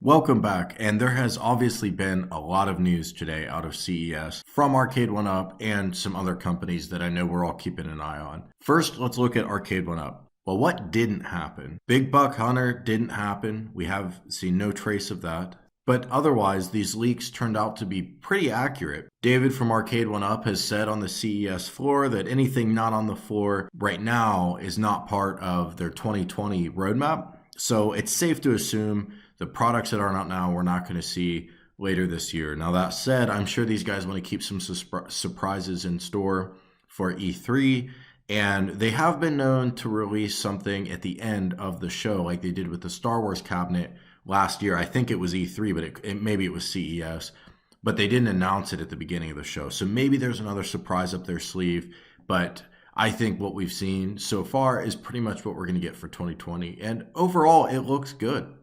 Welcome back, and there has obviously been a lot of news today out of CES from Arcade1up and some other companies that I know we're all keeping an eye on. First, let's look at Arcade1up. Well, what didn't happen? Big Buck Hunter didn't happen. We have seen no trace of that. But otherwise, these leaks turned out to be pretty accurate. David from Arcade1up has said on the CES floor that anything not on the floor right now is not part of their 2020 roadmap. So it's safe to assume the products that aren't out now we're not going to see later this year. Now that said, I'm sure these guys want to keep some surprises in store for E3, and they have been known to release something at the end of the show like they did with the Star Wars cabinet last year. I think it was E3, but maybe it was CES, but they didn't announce it at the beginning of the show. So maybe there's another surprise up their sleeve, but I think what we've seen so far is pretty much what we're going to get for 2020, and overall it looks good.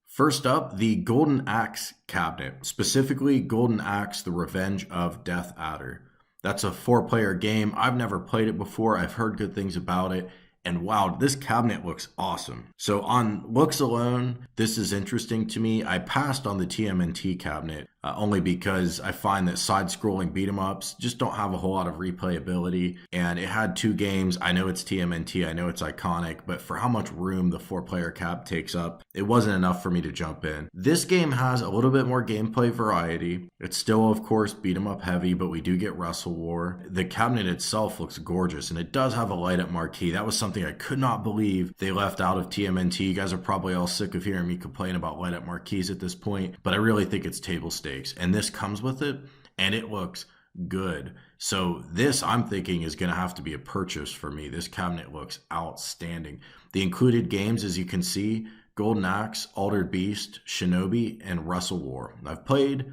First up, the Golden Axe cabinet, specifically Golden Axe, the Revenge of Death Adder. That's a 4-player game. I've never played it before. I've heard good things about it. And wow, this cabinet looks awesome. So on looks alone, this is interesting to me. I passed on the TMNT cabinet only because I find that side-scrolling beat-em-ups just don't have a whole lot of replayability. And it had 2 games. I know it's TMNT. I know it's iconic. But for how much room the 4-player cab takes up, it wasn't enough for me to jump in. This game has a little bit more gameplay variety. It's still, of course, beat-em-up heavy, but we do get Wrestle War. The cabinet itself looks gorgeous, and it does have a light-up marquee. That was something I could not believe they left out of TMNT. You guys are probably all sick of hearing me complain about light-up marquees at this point, but I really think it's table stakes. And this comes with it, and it looks good. So this, I'm thinking, is going to have to be a purchase for me. This cabinet looks outstanding. The included games, as you can see, Golden Axe, Altered Beast, Shinobi, and Wrestle War. I've played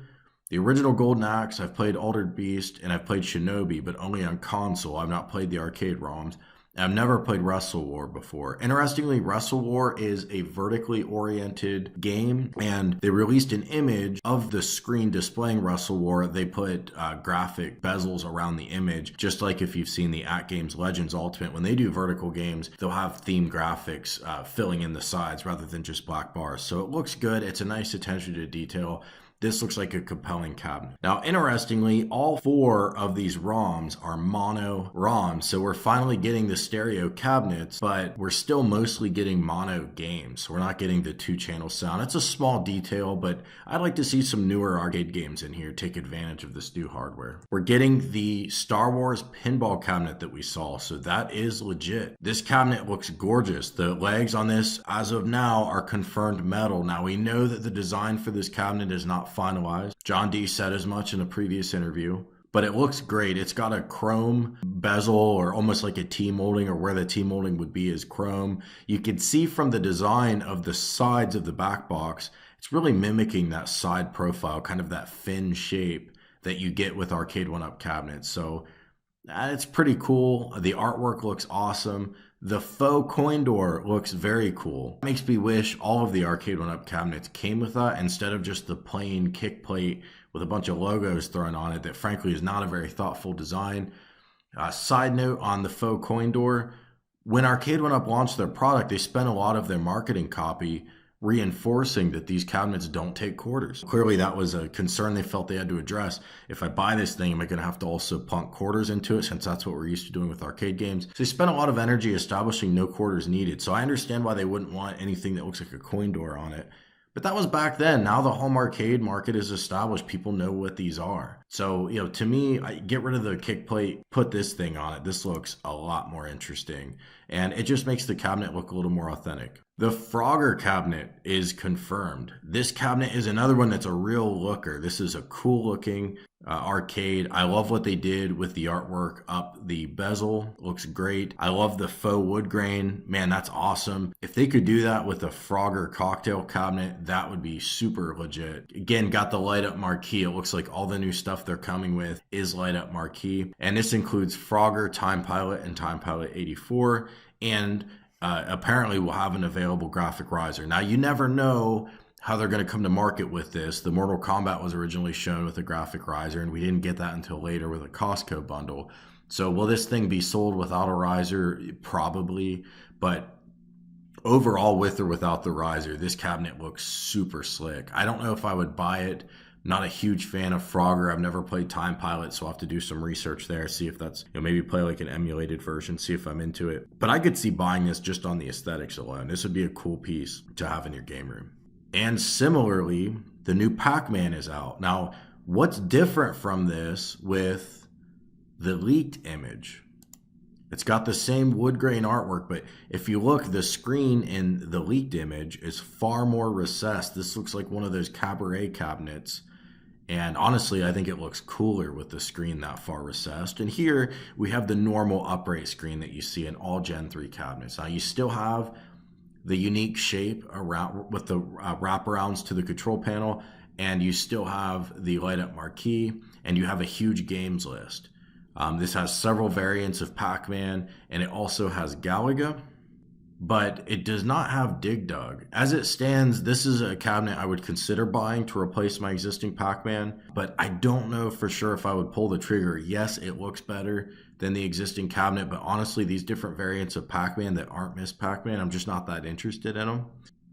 the original Golden Axe, I've played Altered Beast, and I've played Shinobi, but only on console. I've not played the arcade ROMs. I've never played Wrestle War before. Interestingly, Wrestle War is a vertically oriented game, and they released an image of the screen displaying Wrestle War. They put graphic bezels around the image, just like if you've seen the At Games Legends Ultimate. When they do vertical games, they'll have themed graphics filling in the sides rather than just black bars. So it looks good. It's a nice attention to detail. This looks like a compelling cabinet. Now, interestingly, all 4 of these ROMs are mono ROMs. So we're finally getting the stereo cabinets, but we're still mostly getting mono games. So we're not getting the 2-channel sound. It's a small detail, but I'd like to see some newer arcade games in here take advantage of this new hardware. We're getting the Star Wars pinball cabinet that we saw. So that is legit. This cabinet looks gorgeous. The legs on this, as of now, are confirmed metal. Now, we know that the design for this cabinet is not finalized. John D said as much in a previous interview, but it looks great. It's got a chrome bezel, or almost like a T-molding, or where the T-molding would be is chrome. You can see from the design of the sides of the back box, it's really mimicking that side profile, kind of that fin shape that you get with Arcade1up cabinets. So it's pretty cool. The artwork looks awesome. The faux coin door looks very cool. It makes me wish all of the Arcade1up cabinets came with that instead of just the plain kick plate with a bunch of logos thrown on it that frankly is not a very thoughtful design. Side note on the faux coin door, when Arcade1up launched their product, they spent a lot of their marketing copy reinforcing that these cabinets don't take quarters. Clearly that was a concern they felt they had to address. If I buy this thing, am I going to have to also plunk quarters into it, since that's what we're used to doing with arcade games? So they spent a lot of energy establishing no quarters needed. So I understand why they wouldn't want anything that looks like a coin door on it. But that was back then. Now the home arcade market is established. People know what these are. So, to me, get rid of the kick plate, put this thing on it. This looks a lot more interesting. And it just makes the cabinet look a little more authentic. The Frogger cabinet is confirmed. This cabinet is another one that's a real looker. This is a cool looking arcade. I love what they did with the artwork up the bezel. Looks great. I love the faux wood grain. Man, that's awesome. If they could do that with a Frogger cocktail cabinet, that would be super legit. Again, got the light up marquee. It looks like all the new stuff they're coming with is light up marquee. And this includes Frogger, Time Pilot, and Time Pilot 84. And apparently we'll have an available graphic riser. Now, you never know how they're going to come to market with this. The Mortal Kombat was originally shown with a graphic riser, and we didn't get that until later with a Costco bundle. So will this thing be sold without a riser? Probably, but Overall, with or without the riser, this cabinet looks super slick. I don't know if I would buy it. Not a huge fan of Frogger. I've never played Time Pilot, so I'll have to do some research there, see if that's, maybe play like an emulated version, see if I'm into it. But I could see buying this just on the aesthetics alone. This would be a cool piece to have in your game room. And similarly, the new Pac-Man is out. Now, what's different from this with the leaked image? It's got the same wood grain artwork, but if you look, the screen in the leaked image is far more recessed. This looks like one of those cabaret cabinets. And honestly, I think it looks cooler with the screen that far recessed. And here we have the normal upright screen that you see in all Gen 3 cabinets. Now you still have the unique shape around with the wraparounds to the control panel, and you still have the light up marquee, and you have a huge games list. This has several variants of Pac-Man, and it also has Galaga, but it does not have Dig Dug. As it stands, this is a cabinet I would consider buying to replace my existing Pac-Man, but I don't know for sure if I would pull the trigger. Yes, it looks better than the existing cabinet, but honestly, these different variants of Pac-Man that aren't Miss Pac-Man, I'm just not that interested in them.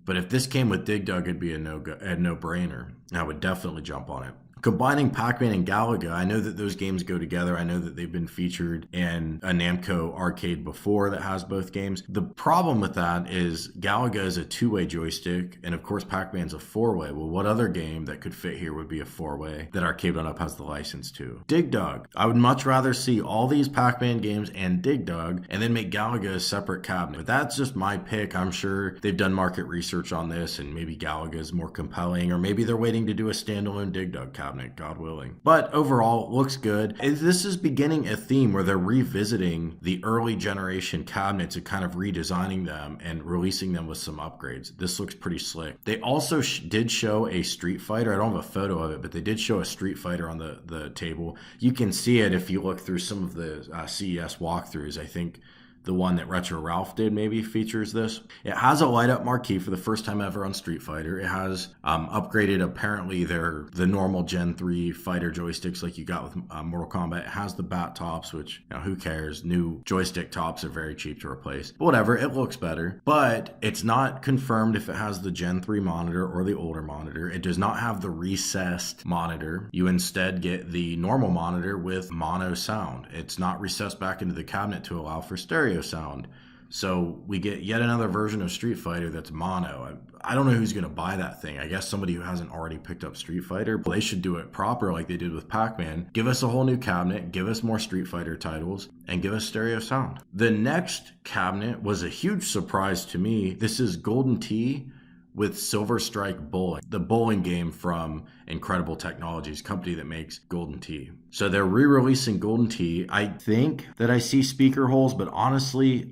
But if this came with Dig Dug, it'd be a no-brainer. I would definitely jump on it. Combining Pac-Man and Galaga, I know that those games go together. I know that they've been featured in a Namco arcade before that has both games. The problem with that is Galaga is a two-way joystick, and of course Pac-Man's a four-way. Well, what other game that could fit here would be a four-way that Arcade1up has the license to? Dig Dug. I would much rather see all these Pac-Man games and Dig Dug, and then make Galaga a separate cabinet. But that's just my pick. I'm sure they've done market research on this, and maybe Galaga is more compelling, or maybe they're waiting to do a standalone Dig Dug cabinet. God willing. But overall, looks good. This is beginning a theme where they're revisiting the early generation cabinets and kind of redesigning them and releasing them with some upgrades. This looks pretty slick. They also did show a Street Fighter. I don't have a photo of it, but they did show a Street Fighter on the table. You can see it if you look through some of the CES walkthroughs. I think the one that Retro Ralph did maybe features this. It has a light up marquee for the first time ever on Street Fighter. It has upgraded apparently the normal Gen 3 fighter joysticks like you got with Mortal Kombat. It has the bat tops, which who cares? New joystick tops are very cheap to replace. But whatever, it looks better. But it's not confirmed if it has the Gen 3 monitor or the older monitor. It does not have the recessed monitor. You instead get the normal monitor with mono sound. It's not recessed back into the cabinet to allow for stereo sound. So we get yet another version of Street Fighter that's mono. I don't know who's going to buy that thing. I guess somebody who hasn't already picked up Street Fighter. But they should do it proper like they did with Pac-Man. Give us a whole new cabinet, give us more Street Fighter titles, and give us stereo sound. The next cabinet was a huge surprise to me. This is Golden Tee with Silver Strike Bowling, the bowling game from Incredible Technologies, company that makes Golden Tee. So they're re-releasing Golden Tee. I think that I see speaker holes, but honestly,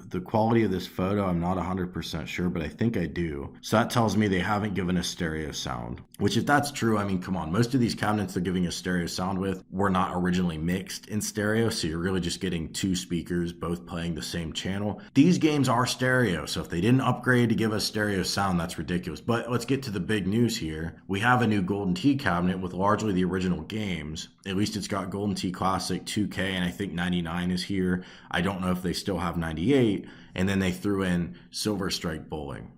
the quality of this photo, I'm not 100% sure, but I think I do. So that tells me they haven't given us stereo sound, which if that's true, I mean, come on, most of these cabinets they're giving us stereo sound with were not originally mixed in stereo, so you're really just getting two speakers both playing the same channel. These games are stereo, so if they didn't upgrade to give us stereo sound, that's ridiculous. But let's get to the big news here. We have a new Golden Tee cabinet with largely the original games. At least it's got Golden Tee Classic 2K, and I think 99 is here. I don't know if they still have 98. And then they threw in Silver Strike Bowling.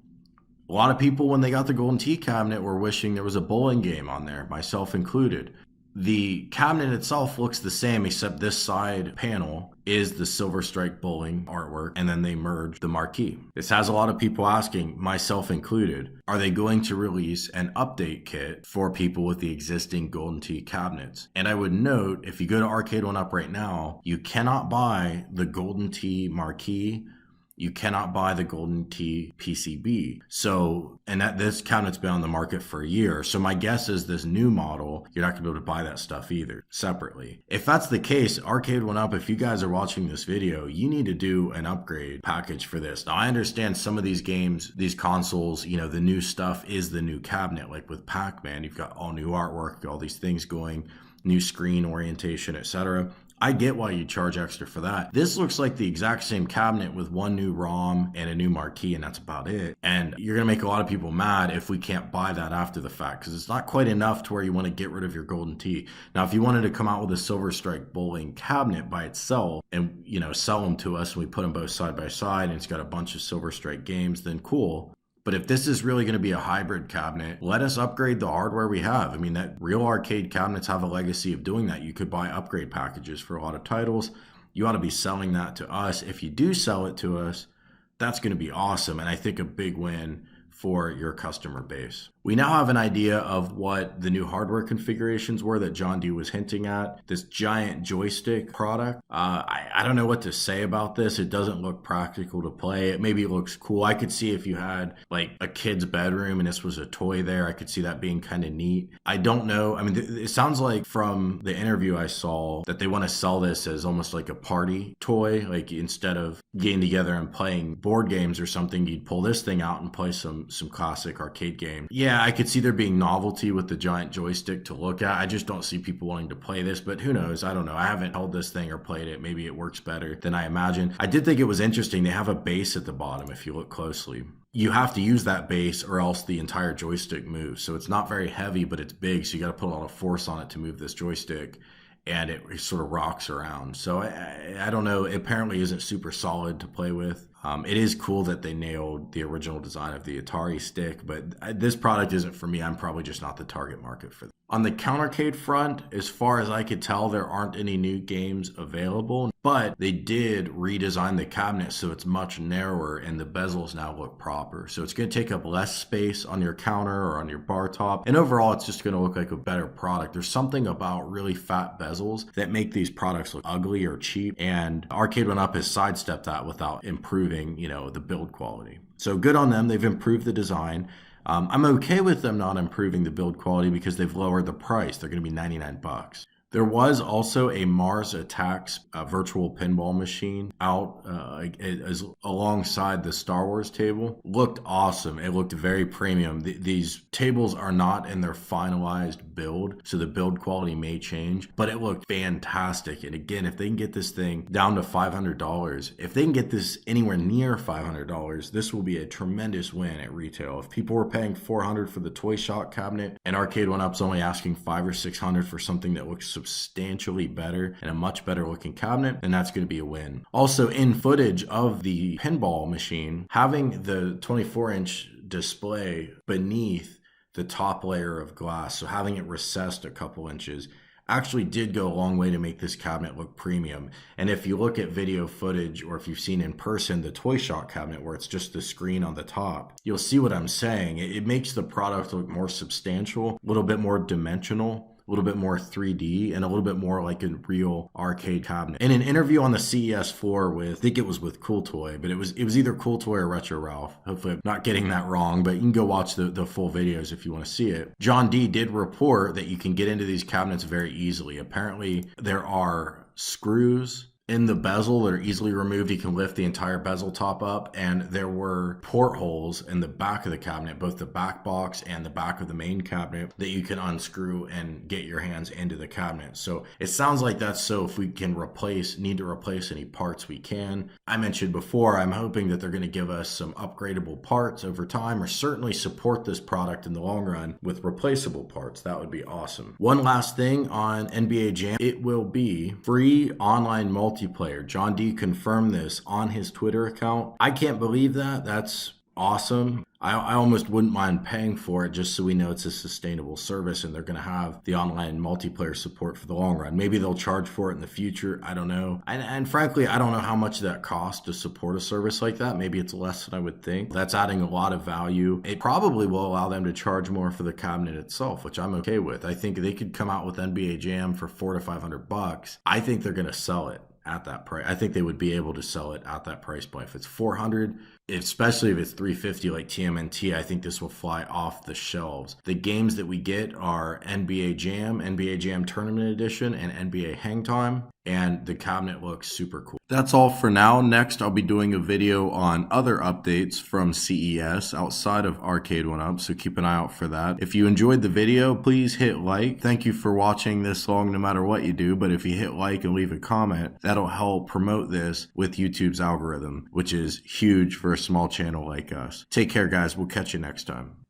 A lot of people, when they got the Golden Tee cabinet, were wishing there was a bowling game on there, myself included. The cabinet itself looks the same, except this side panel is the Silver Strike Bowling artwork, and then they merged the marquee. This has a lot of people asking, myself included, are they going to release an update kit for people with the existing Golden Tee cabinets? And I would note, if you go to Arcade1up right now, you cannot buy the Golden Tee marquee. You cannot buy the Golden Tee PCB. So, and this cabinet's been on the market for a year. So my guess is this new model, you're not gonna be able to buy that stuff either separately. If that's the case, Arcade1up, if you guys are watching this video, you need to do an upgrade package for this. Now I understand some of these games, these consoles, the new stuff is the new cabinet. Like with Pac-Man, you've got all new artwork, all these things going, new screen orientation, etc. I get why you charge extra for that. This looks like the exact same cabinet with one new ROM and a new marquee, and that's about it. And you're going to make a lot of people mad if we can't buy that after the fact, because it's not quite enough to where you want to get rid of your golden tee. Now, if you wanted to come out with a Silver Strike bowling cabinet by itself and, sell them to us and we put them both side by side and it's got a bunch of Silver Strike games, then cool. But if this is really going to be a hybrid cabinet, let us upgrade the hardware we have. I mean, that real arcade cabinets have a legacy of doing that. You could buy upgrade packages for a lot of titles. You ought to be selling that to us. If you do sell it to us, that's going to be awesome. And I think a big win for your customer base. We now have an idea of what the new hardware configurations were that John D was hinting at. This giant joystick product. I don't know what to say about this. It doesn't look practical to play. It maybe looks cool. I could see if you had like a kid's bedroom and this was a toy there, I could see that being kind of neat. I don't know. I mean, it sounds like from the interview I saw that they want to sell this as almost like a party toy. Like instead of getting together and playing board games or something, you'd pull this thing out and play some classic arcade game. Yeah, I could see there being novelty with the giant joystick to look at. I just don't see people wanting to play this, but who knows? I don't know. I haven't held this thing or played it. Maybe it works better than I imagine. I did think it was interesting. They have a base at the bottom if you look closely. You have to use that base or else the entire joystick moves. So it's not very heavy, but it's big. So you got to put a lot of force on it to move this joystick. And it sort of rocks around. So I don't know. It apparently isn't super solid to play with. It is cool that they nailed the original design of the Atari stick, but this product isn't for me. I'm probably just not the target market for that. On the countercade front, as far as I could tell, there aren't any new games available, but they did redesign the cabinet so it's much narrower and the bezels now look proper. So it's going to take up less space on your counter or on your bar top. And overall, it's just going to look like a better product. There's something about really fat bezels that make these products look ugly or cheap. And Arcade1up has sidestepped that without improving, the build quality. So good on them. They've improved the design. I'm okay with them not improving the build quality because they've lowered the price. They're going to be $99. There was also a Mars Attacks virtual pinball machine out as alongside the Star Wars table. Looked awesome. It looked very premium. These tables are not in their finalized build, so the build quality may change, but it looked fantastic. And again, if they can get this thing down to $500, if they can get this anywhere near $500, this will be a tremendous win at retail. If people were paying $400 for the Toy Shop cabinet and Arcade1up's only asking $500 or $600 for something that looks substantially better and a much better looking cabinet, then that's going to be a win. Also, in footage of the pinball machine, having the 24-inch display beneath the top layer of glass, so having it recessed a couple inches, actually did go a long way to make this cabinet look premium. And if you look at video footage, or if you've seen in person the Toy Shop cabinet where it's just the screen on the top, you'll see what I'm saying. It makes the product look more substantial, a little bit more dimensional, a little bit more 3D, and a little bit more like a real arcade cabinet. In an interview on the CES floor with, I think it was with Cool Toy, but it was either Cool Toy or Retro Ralph. Hopefully I'm not getting that wrong, but you can go watch the full videos if you want to see it. John D did report that you can get into these cabinets very easily. Apparently there are screws in the bezel that are easily removed. You can lift the entire bezel top up, and there were portholes in the back of the cabinet, both the back box and the back of the main cabinet, that you can unscrew and get your hands into the cabinet. So it sounds like that's so if we can need to replace any parts, we can. I mentioned before, I'm hoping that they're going to give us some upgradable parts over time, or certainly support this product in the long run with replaceable parts. That would be awesome. One last thing on NBA Jam, it will be free online multiplayer. John D confirmed this on his Twitter account. I can't believe that. That's awesome. I almost wouldn't mind paying for it just so we know it's a sustainable service and they're going to have the online multiplayer support for the long run. Maybe they'll charge for it in the future. I don't know. And frankly, I don't know how much that costs to support a service like that. Maybe it's less than I would think. That's adding a lot of value. It probably will allow them to charge more for the cabinet itself, which I'm okay with. I think they could come out with NBA Jam for $400 to $500. I think they're going to sell it at that price. I think they would be able to sell it at that price point. If it's $400, especially if it's 350 like TMNT, I think this will fly off the shelves. The games that we get are NBA Jam Tournament Edition, and NBA Hang Time, and the cabinet looks super cool. That's all for now. Next, I'll be doing a video on other updates from CES outside of Arcade1up, so keep an eye out for that. If you enjoyed the video, please hit like. Thank you for watching this long no matter what you do, but if you hit like and leave a comment, that'll help promote this with YouTube's algorithm, which is huge for a small channel like us. Take care, guys. We'll catch you next time.